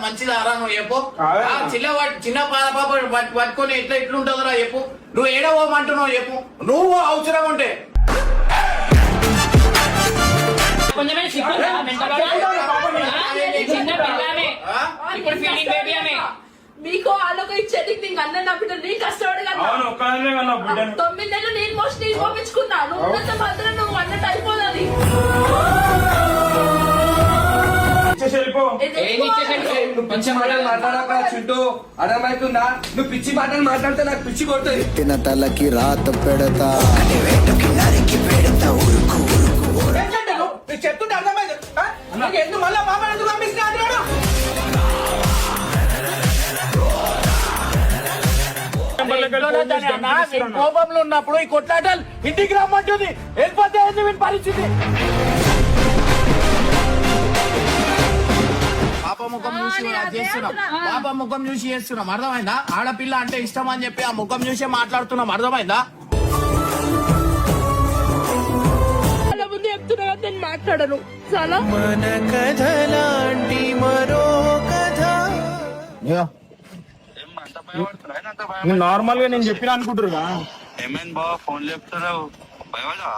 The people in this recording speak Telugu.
మంచిది ఆరా నువ్వు చెప్పు. చిన్న పాప పట్టుకొని ఎట్లా ఎట్లుంటుందిరా చెప్పు. నువ్వు ఏడవమంటున్నావు చెప్పు. నువ్వు అవసరం ఉంటే మీకు వాళ్ళకు ఇచ్చేది నీకు అన్న నా బిడ్డ నీ కష్టపడి కదా 9 నెలలు నేను మోస్ట్ నేను పంపించుకున్నా. నువ్వు ఉన్నంత మాత్రం నువ్వు అన్నట్టు అయిపోదని. మంచి మాటలు మాట్లాడక చుట్టూ అర్థమవుతుందా? నువ్వు పిచ్చి మాటలు మాట్లాడితే నాకు పిచ్చి కొడుతుంది. పెట్టిన తలకి రాత పెడతా చెప్తుంటే అర్థమైంది. ఎందుకు మళ్ళా మామ ఎందుకు పంపిస్తున్నా? కోపంలో ఉన్నప్పుడు ఈ కొట్లాటలు ఇంటికి రమ్మంటుంది. వెళ్ళిపోతే పరిస్థితి. పాప ముఖం చూసి చేస్తున్నాం. పాప ముఖం చూసి చేస్తున్నాం. అర్థమైందా? ఆడపిల్ల అంటే ఇష్టం అని చెప్పి ఆ ముఖం చూసే మాట్లాడుతున్నాం. అర్థమైందా? ముందు చెప్తున్నా కదా నేను మాట్లాడను. చాలా మన కథ లాంటి మరో కథ. నార్మల్ గా నేను చెప్పిన అనుకుంటారుగా. ఏమైంది బావ ఫోన్ చెప్తున్నావు? భయపడవా?